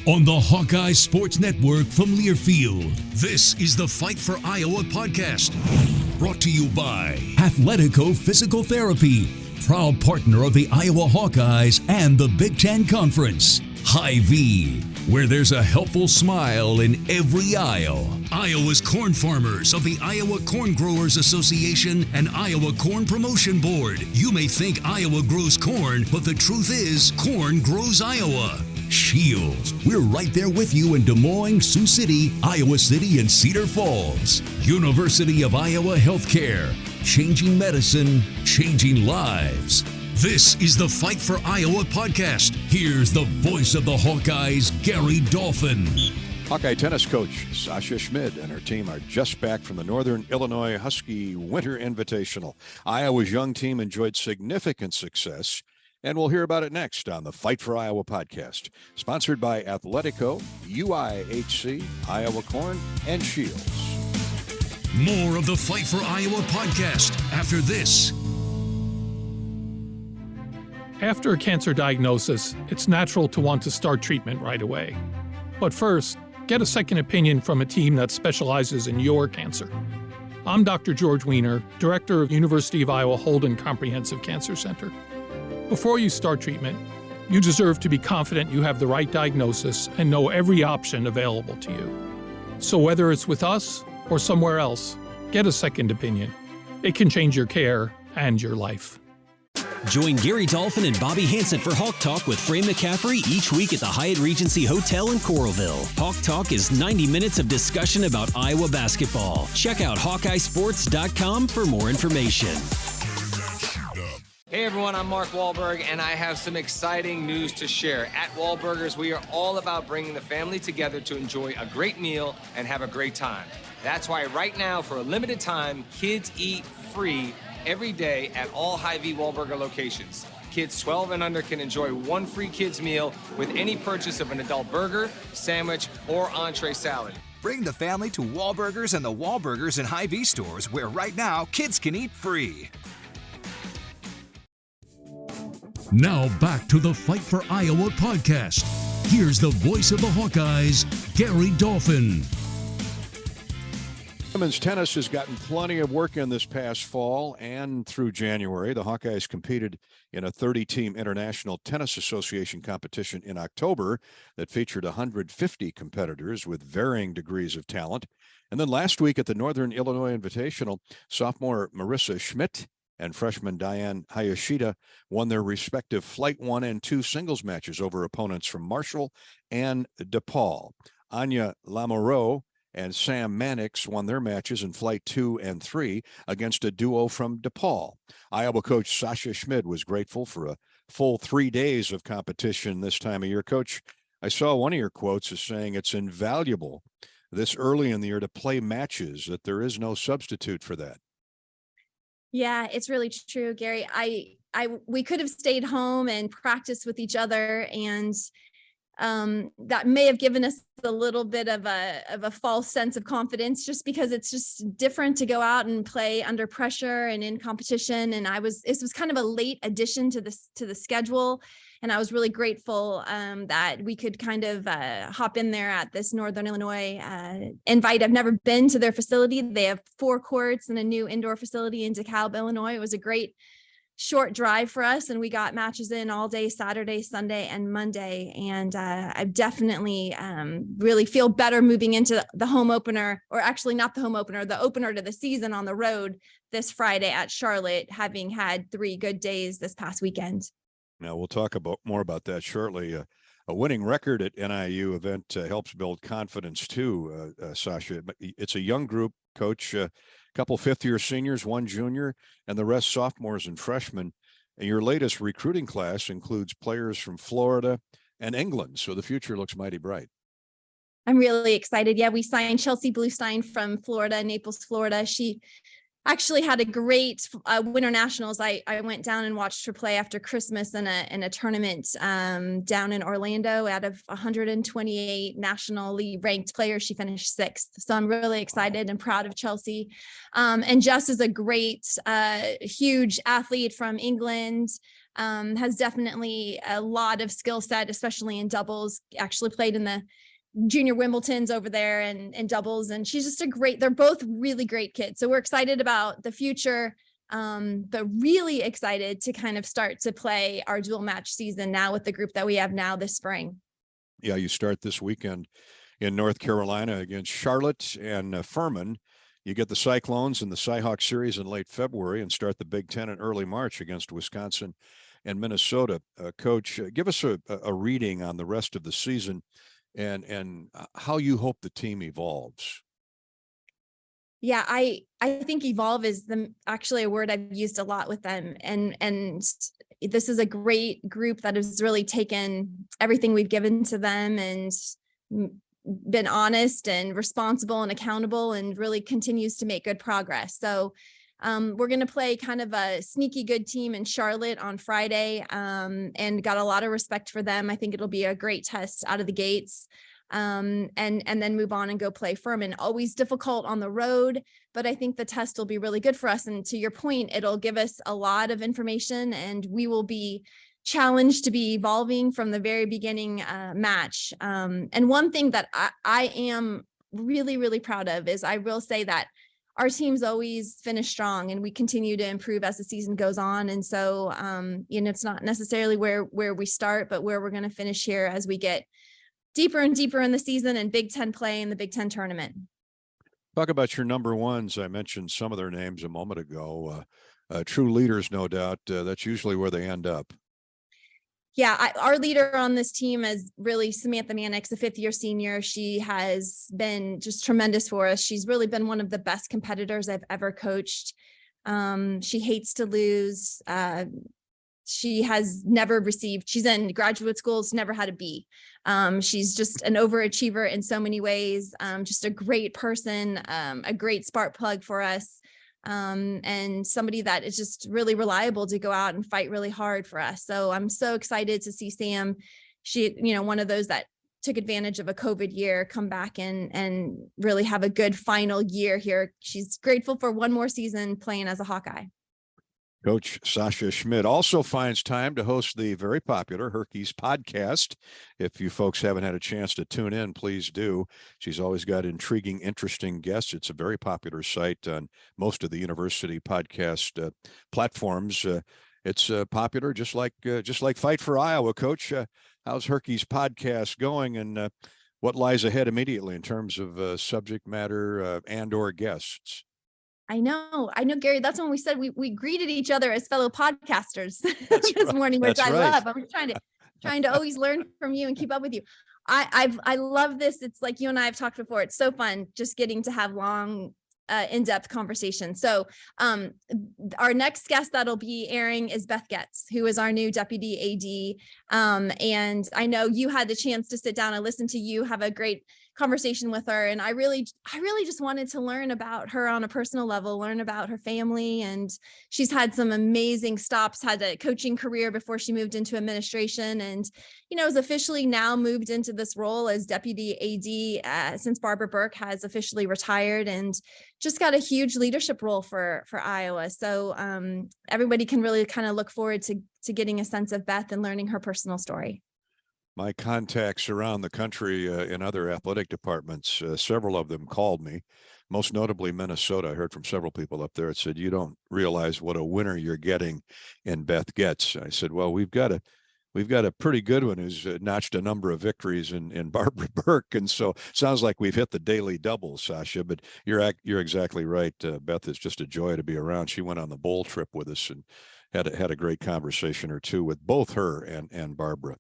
On the Hawkeyes Sports Network from Learfield, this is the Fight for Iowa podcast. Brought to you by Athletico Physical Therapy, proud partner of the Iowa Hawkeyes and the Big Ten Conference. Hy-Vee, where there's a helpful smile in every aisle. Iowa's corn farmers of the Iowa Corn Growers Association and Iowa Corn Promotion Board. You may think Iowa grows corn, but the truth is, corn grows Iowa. Shields, we're right there with you in Des Moines, Sioux City, Iowa City, and Cedar Falls. University of Iowa Healthcare, changing medicine, changing lives. This is the Fight for Iowa podcast. Here's the voice of the Hawkeyes, Gary Dolphin. Hawkeye tennis coach Sasha Schmidt and her team are just back from the Northern Illinois Husky Winter Invitational. Iowa's young team enjoyed significant success, and we'll hear about it next on the Fight for Iowa podcast, sponsored by Athletico, UIHC, Iowa Corn, and Shields. More of the Fight for Iowa podcast after this. After a cancer diagnosis, it's natural to want to start treatment right away. But first, get a second opinion from a team that specializes in your cancer. I'm Dr. George Weiner, Director of University of Iowa Holden Comprehensive Cancer Center. Before you start treatment, you deserve to be confident you have the right diagnosis and know every option available to you. So whether it's with us or somewhere else, get a second opinion. It can change your care and your life. Join Gary Dolphin and Bobby Hansen for Hawk Talk with Fran McCaffrey each week at the Hyatt Regency Hotel in Coralville. Hawk Talk is 90 minutes of discussion about Iowa basketball. Check out HawkeyeSports.com for more information. Hey everyone, I'm Mark Wahlberg, and I have some exciting news to share. At Wahlburgers, we are all about bringing the family together to enjoy a great meal and have a great time. That's why right now, for a limited time, kids eat free every day at all Hy-Vee Wahlburger locations. Kids 12 and under can enjoy one free kids meal with any purchase of an adult burger, sandwich, or entree salad. Bring the family to Wahlburgers and the Wahlburgers and Hy-Vee stores, where right now kids can eat free. Now back to the Fight for Iowa podcast. Here's the voice of the Hawkeyes, Gary Dolphin. Women's tennis has gotten plenty of work in this past fall and through January. The Hawkeyes competed in a 30-team International Tennis Association competition in October that featured 150 competitors with varying degrees of talent. And then last week at the Northern Illinois Invitational, sophomore Sasha Schmidt and freshman Diane Hayashida won their respective Flight 1 and 2 singles matches over opponents from Marshall and DePaul. Anya Lamoureux and Sam Mannix won their matches in Flight 2 and 3 against a duo from DePaul. Iowa coach Sasha Schmidt was grateful for a full 3 days of competition this time of year. Coach, I saw one of your quotes as saying it's invaluable this early in the year to play matches, that there is no substitute for that. Yeah, it's really true, Gary. We could have stayed home and practiced with each other, and that may have given us a little bit of a false sense of confidence, just because it's just different to go out and play under pressure and in competition. And this was kind of a late addition to the schedule. And I was really grateful that we could kind of hop in there at this Northern Illinois invite. I've never been to their facility. They have 4 courts and a new indoor facility in DeKalb, Illinois. It was a great short drive for us, and we got matches in all day Saturday, Sunday, and Monday. And I definitely really feel better moving into the home opener, or actually not the home opener, the opener to the season on the road this Friday at Charlotte, having had 3 good days this past weekend. Now, we'll talk more about that shortly. A winning record at NIU event helps build confidence too, Sasha. It's a young group, Coach. A couple fifth-year seniors, 1 junior, and the rest sophomores and freshmen. And your latest recruiting class includes players from Florida and England, so the future looks mighty bright. I'm really excited. Yeah, we signed Chelsea Bluestein from Florida, Naples, Florida. She actually had a great Winter Nationals. I went down and watched her play after Christmas in a tournament down in Orlando. Out of 128 nationally ranked players, she finished 6th. So I'm really excited and proud of Chelsea. And Jess is a great, huge athlete from England. has definitely a lot of skill set, especially in doubles. Actually played in the junior Wimbledons over there and doubles. And she's just they're both really great kids. So we're excited about the future, but really excited to kind of start to play our dual match season now with the group that we have now this spring. Yeah, you start this weekend in North Carolina against Charlotte and Furman. You get the Cyclones in the Cy-Hawk series in late February and start the Big Ten in early March against Wisconsin and Minnesota. Coach, give us a reading on the rest of the season and how you hope the team evolves. Yeah, I think evolve is actually a word I've used a lot with them. And this is a great group that has really taken everything we've given to them and been honest and responsible and accountable and really continues to make good progress. So we're going to play kind of a sneaky good team in Charlotte on Friday, and got a lot of respect for them. I think it'll be a great test out of the gates, and then move on and go play Furman. Always difficult on the road, but I think the test will be really good for us. And to your point, it'll give us a lot of information, and we will be challenged to be evolving from the very beginning match. And one thing that I am really, really proud of is I will say that our teams always finish strong and we continue to improve as the season goes on. And so, it's not necessarily where we start, but where we're going to finish here as we get deeper and deeper in the season and Big Ten play in the Big Ten tournament. Talk about your number ones. I mentioned some of their names a moment ago. True leaders, no doubt. That's usually where they end up. Yeah, our leader on this team is really Samantha Mannix, a fifth-year senior. She has been just tremendous for us. She's really been one of the best competitors I've ever coached. She hates to lose. She has never she's in graduate schools, never had a B. She's just an overachiever in so many ways, just a great person, a great spark plug for us. And somebody that is just really reliable to go out and fight really hard for us. So I'm so excited to see Sam. She, one of those that took advantage of a COVID year, come back and really have a good final year here. She's grateful for one more season playing as a Hawkeye. Coach Sasha Schmidt also finds time to host the very popular Hawkeyes podcast. If you folks haven't had a chance to tune in, please do. She's always got intriguing, interesting guests. It's a very popular site on most of the university podcast platforms. It's popular, just like Fight for Iowa. Coach, how's Hawkeyes podcast going, and what lies ahead immediately in terms of subject matter and/or guests? I know, Gary. That's when we said we greeted each other as fellow podcasters this morning, which I love. I'm trying to always learn from you and keep up with you. I love this. It's like you and I have talked before. It's so fun just getting to have long, in-depth conversation. So our next guest that'll be airing is Beth Getz, who is our new deputy AD. And I know you had the chance to sit down and listen to you have a great conversation with her. And I really just wanted to learn about her on a personal level, learn about her family. And she's had some amazing stops, had a coaching career before she moved into administration, and, is officially now moved into this role as deputy AD since Barbara Burke has officially retired, and just got a huge leadership role for Iowa. So everybody can really kind of look forward to getting a sense of Beth and learning her personal story. My contacts around the country in other athletic departments, several of them called me, most notably Minnesota. I heard from several people up there that said, you don't realize what a winner you're getting in Beth Getz. I said, well, we've got a pretty good one who's notched a number of victories in Barbara Burke. And so sounds like we've hit the daily double, Sasha, but you're exactly right. Beth is just a joy to be around. She went on the bowl trip with us and had a great conversation or two with both her and Barbara.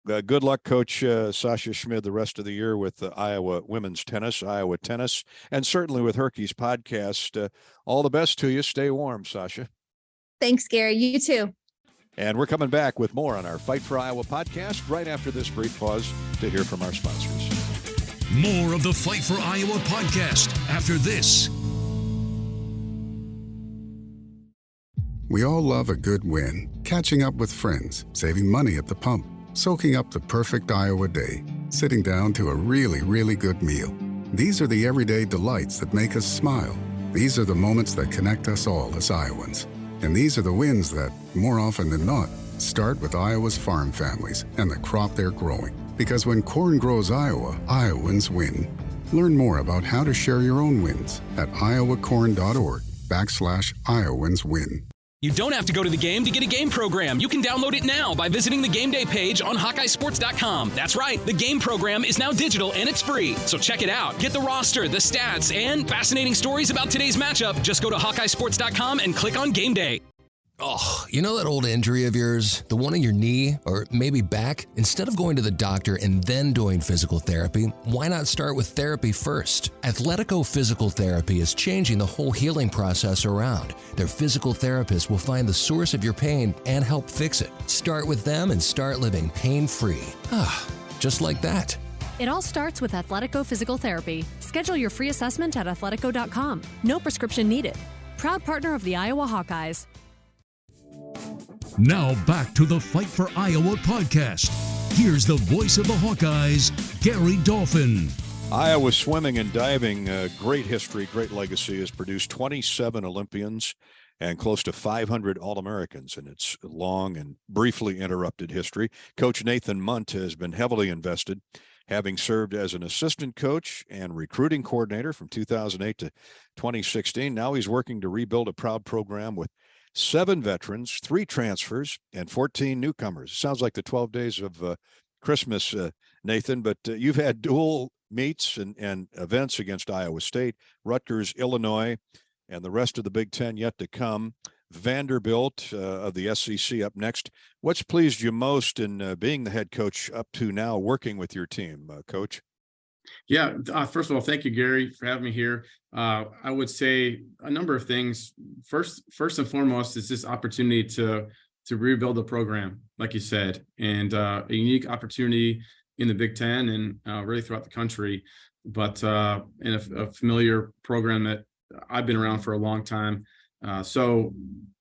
Good luck, Coach Sasha Schmidt, the rest of the year with Iowa women's tennis, Iowa tennis, and certainly with Hawkeyes podcast. All the best to you. Stay warm, Sasha. Thanks, Gary. You too. And we're coming back with more on our Fight for Iowa podcast right after this brief pause to hear from our sponsors. More of the Fight for Iowa podcast after this. We all love a good win, catching up with friends, saving money at the pump, soaking up the perfect Iowa day, sitting down to a really, really good meal. These are the everyday delights that make us smile. These are the moments that connect us all as Iowans. And these are the wins that, more often than not, start with Iowa's farm families and the crop they're growing. Because when corn grows Iowa, Iowans win. Learn more about how to share your own wins at iowacorn.org/Iowans win. You don't have to go to the game to get a game program. You can download it now by visiting the game day page on HawkeyeSports.com. That's right, the game program is now digital and it's free. So check it out. Get the roster, the stats, and fascinating stories about today's matchup. Just go to HawkeyeSports.com and click on Game Day. Oh, you know that old injury of yours? The one in your knee or maybe back? Instead of going to the doctor and then doing physical therapy, why not start with therapy first? Athletico Physical Therapy is changing the whole healing process around. Their physical therapists will find the source of your pain and help fix it. Start with them and start living pain-free. Just like that. It all starts with Athletico Physical Therapy. Schedule your free assessment at athletico.com. No prescription needed. Proud partner of the Iowa Hawkeyes. Now back to the Fight for Iowa podcast. Here's the voice of the Hawkeyes, Gary Dolphin. Iowa swimming and diving, great history, great legacy, has produced 27 Olympians and close to 500 All-Americans in its long and briefly interrupted history. Coach Nathan Mundt has been heavily invested, having served as an assistant coach and recruiting coordinator from 2008 to 2016. Now he's working to rebuild a proud program with 7 veterans, 3 transfers, and 14 newcomers. Sounds like the 12 days of Christmas, Nathan, but you've had dual meets and events against Iowa State, Rutgers, Illinois, and the rest of the Big Ten yet to come. Vanderbilt of the SEC up next. What's pleased you most in being the head coach up to now, working with your team, Coach? Yeah, first of all, thank you, Gary, for having me here. I would say a number of things. First and foremost is this opportunity to rebuild the program, like you said, and a unique opportunity in the Big Ten and really throughout the country, but in a familiar program that I've been around for a long time. So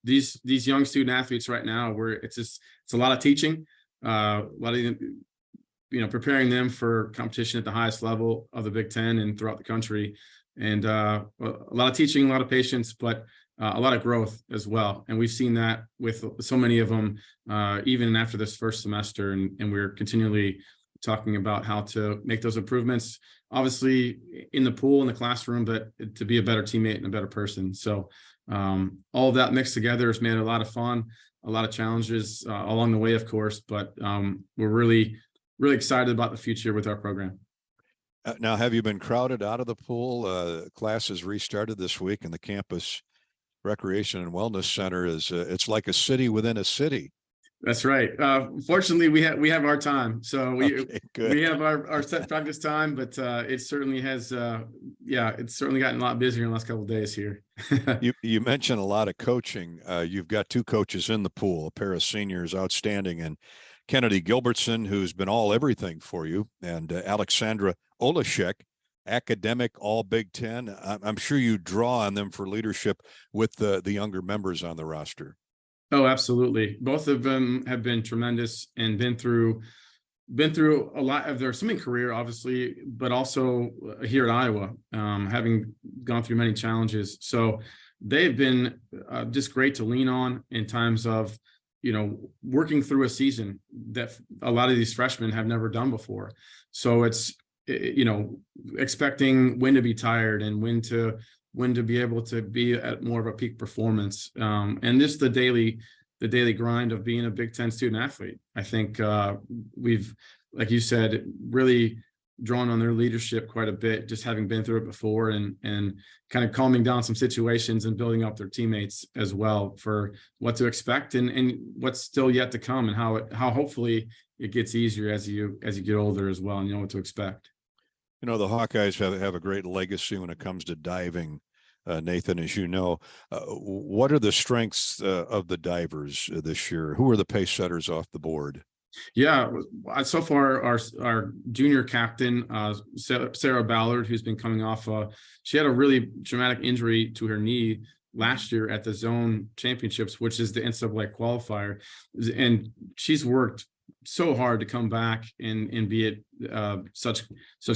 these young student athletes right now, it's a lot of teaching, a lot of preparing them for competition at the highest level of the Big Ten and throughout the country. And a lot of teaching, a lot of patience, but a lot of growth as well. And we've seen that with so many of them, even after this first semester. And we're continually talking about how to make those improvements, obviously in the pool, in the classroom, but to be a better teammate and a better person. So all of that mixed together has made it a lot of fun, a lot of challenges along the way, of course, but we're really excited about the future with our program. Now, have you been crowded out of the pool? Classes restarted this week, and the campus recreation and wellness center it's like a city within a city. That's right. Fortunately, we have our time, so we have our set practice time, but it certainly has. It's certainly gotten a lot busier in the last couple of days here. You mentioned a lot of coaching. You've got 2 coaches in the pool, a pair of seniors, outstanding, and Kennedy Gilbertson, who's been all everything for you, and Alexandra Olashek, academic all Big Ten. I'm sure you draw on them for leadership with the younger members on the roster. Oh, absolutely. Both of them have been tremendous and been through a lot of their swimming career, obviously, but also here at Iowa, having gone through many challenges. So they've been just great to lean on in times of working through a season that a lot of these freshmen have never done before. So it's, expecting when to be tired and when to be able to be at more of a peak performance. And just the daily grind of being a Big Ten student athlete. I think we've, like you said, really drawn on their leadership quite a bit, just having been through it before and kind of calming down some situations and building up their teammates as well for what to expect and what's still yet to come and how hopefully it gets easier as you get older as well and you know what to expect. The Hawkeyes have a great legacy when it comes to diving. Nathan, as you know, what are the strengths of the divers this year? Who are the pace setters off the board? Yeah, so far our junior captain, Sarah Ballard, who's been coming off, she had a really traumatic injury to her knee last year at the zone championships, which is the NCAA qualifier. And she's worked so hard to come back and be at such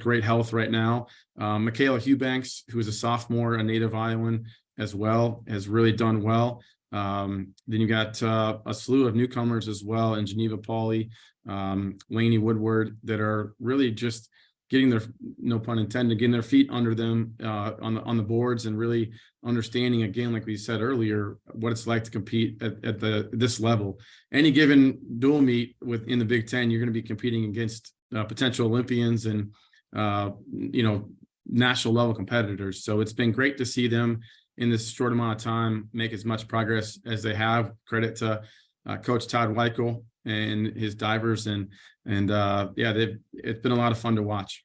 great health right now. Michaela Hubanks, who is a sophomore, a native Iowan as well, has really done well. Then you got a slew of newcomers as well in Geneva Pauley, Laney Woodward, that are really just getting their, no pun intended, getting their feet under them on the boards, and really understanding, again, like we said earlier, what it's like to compete at this level. Any given dual meet within the Big Ten, you're going to be competing against potential Olympians and national level competitors. So it's been great to see them in this short amount of time make as much progress as they have. Credit to Coach Todd Weichel and his divers, it's been a lot of fun to watch.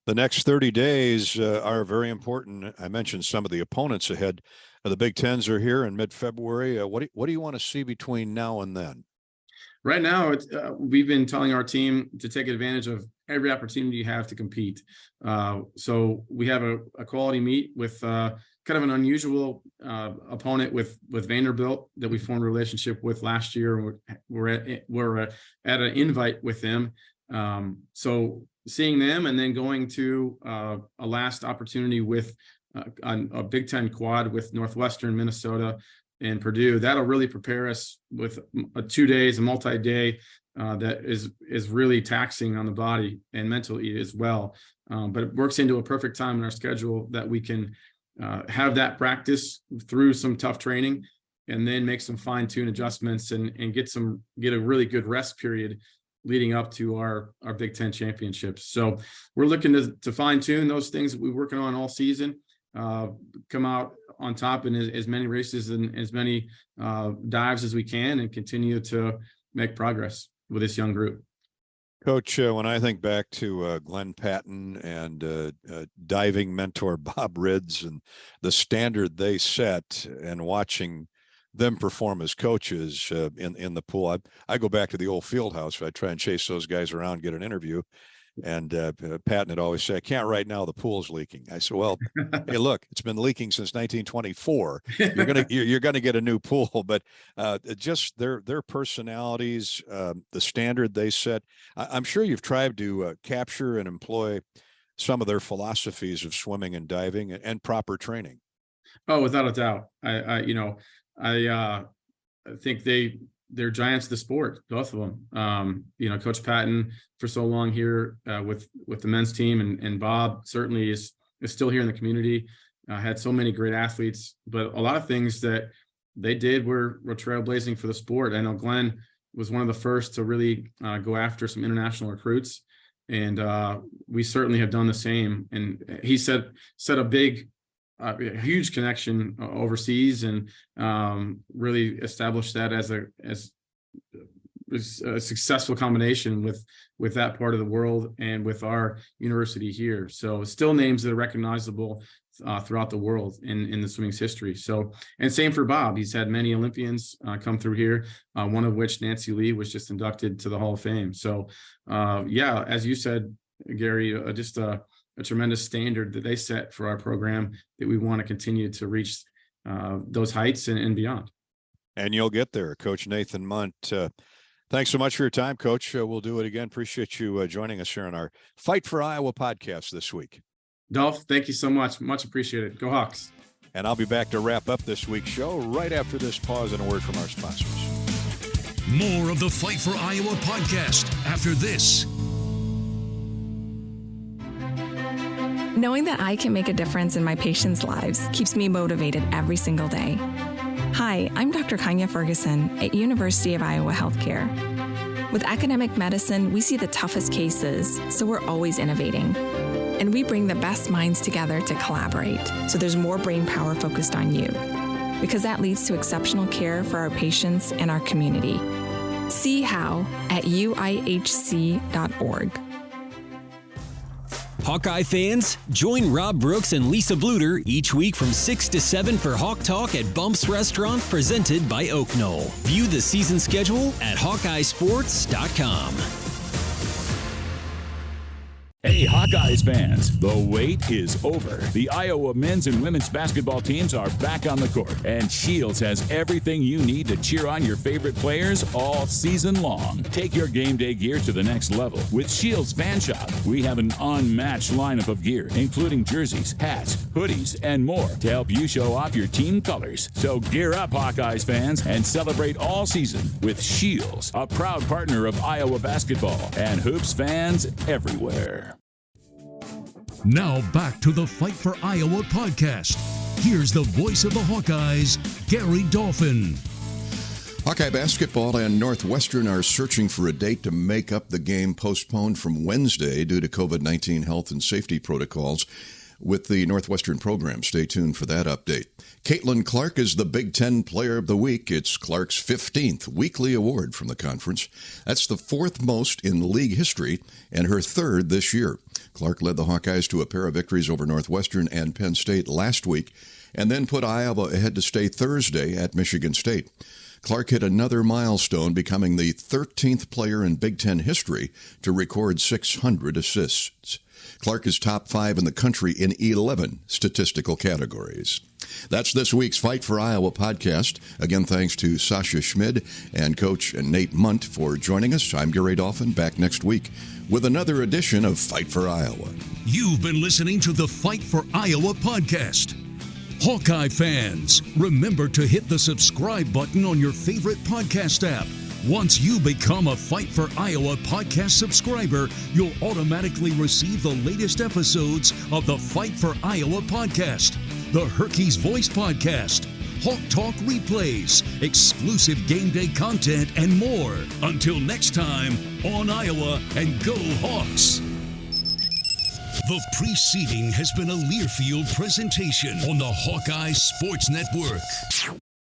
The next 30 days are very important. I mentioned some of the opponents ahead. The Big Tens are here in mid-February. What do you want to see between now and then? Right now, we've been telling our team to take advantage of every opportunity you have to compete. So we have a quality meet with kind of an unusual opponent with Vanderbilt that we formed a relationship with last year. We're at an invite with them. So seeing them, and then going to a last opportunity with a Big Ten quad with Northwestern, Minnesota, and Purdue. That'll really prepare us with 2 days, a multi-day that is really taxing on the body and mentally as well. But it works into a perfect time in our schedule that we can have that practice through some tough training, and then make some fine-tune adjustments and get a really good rest period leading up to our Big Ten championships. So we're looking to fine-tune those things that we're working on all season, come out on top in as many races and as many dives as we can, and continue to make progress with this young group. Coach, when I think back to Glenn Patton and diving mentor Bob Ridds and the standard they set, and watching them perform as coaches in the pool, I go back to the old field house. I try and chase those guys around, get an interview. And Patton would always say, "I can't right now, the pool's leaking." I said, "Well, hey, look, it's been leaking since 1924. You're gonna get a new pool." But just their personalities, the standard they set. I'm sure you've tried to capture and employ some of their philosophies of swimming and diving and proper training. Oh, without a doubt. I think they're giants of the sport, both of them. Coach Patton for so long here with the men's team, and Bob certainly is still here in the community. Had so many great athletes, but a lot of things that they did were trailblazing for the sport. I know Glenn was one of the first to really go after some international recruits, and we certainly have done the same. And he set a huge connection overseas, and really established that as a successful combination with that part of the world and with our university here. So still names that are recognizable throughout the world in the swimming's history. So, and same for Bob. He's had many Olympians come through here, one of which, Nancy Lee, was just inducted to the Hall of Fame. So as you said, Gary, just a tremendous standard that they set for our program that we want to continue to reach those heights and beyond. And you'll get there. Coach Nathan Mundt, thanks so much for your time, Coach. We'll do it again. Appreciate you joining us here on our Fight for Iowa podcast this week. Dolph, thank you so much. Much appreciated. Go Hawks. And I'll be back to wrap up this week's show right after this pause and a word from our sponsors. More of the Fight for Iowa podcast after this. Knowing that I can make a difference in my patients' lives keeps me motivated every single day. Hi, I'm Dr. Kanya Ferguson at University of Iowa Healthcare. With academic medicine, we see the toughest cases, so we're always innovating. And we bring the best minds together to collaborate, so there's more brain power focused on you. Because that leads to exceptional care for our patients and our community. See how at uihc.org. Hawkeye fans, join Rob Brooks and Lisa Bluter each week from 6 to 7 for Hawk Talk at Bumps Restaurant, presented by Oak Knoll. View the season schedule at HawkeyeSports.com. Hey, Hawkeyes fans, the wait is over. The Iowa men's and women's basketball teams are back on the court, and Shields has everything you need to cheer on your favorite players all season long. Take your game day gear to the next level with Shields Fan Shop. We have an unmatched lineup of gear, including jerseys, hats, hoodies, and more to help you show off your team colors. So gear up, Hawkeyes fans, and celebrate all season with Shields, a proud partner of Iowa basketball and hoops fans everywhere. Now back to the Fight for Iowa podcast. Here's the voice of the Hawkeyes, Gary Dolphin. Hawkeye basketball and Northwestern are searching for a date to make up the game postponed from Wednesday due to COVID-19 health and safety protocols with the Northwestern program. Stay tuned for that update. Caitlin Clark is the Big Ten Player of the Week. It's Clark's 15th weekly award from the conference. That's the fourth most in league history and her third this year. Clark led the Hawkeyes to a pair of victories over Northwestern and Penn State last week and then put Iowa ahead to stay Thursday at Michigan State. Clark hit another milestone, becoming the 13th player in Big Ten history to record 600 assists. Clark is top 5 in the country in 11 statistical categories. That's this week's Fight for Iowa podcast. Again, thanks to Sasha Schmidt and Coach Nate Mundt for joining us. I'm Gary Dolphin, back next week with another edition of Fight for Iowa. You've been listening to the Fight for Iowa podcast. Hawkeye fans, remember to hit the subscribe button on your favorite podcast app. Once you become a Fight for Iowa podcast subscriber, you'll automatically receive the latest episodes of the Fight for Iowa podcast, the Hawkeyes Voice podcast, Hawk Talk replays, exclusive game day content, and more. Until next time, on Iowa and go Hawks! The preceding has been a Learfield presentation on the Hawkeye Sports Network.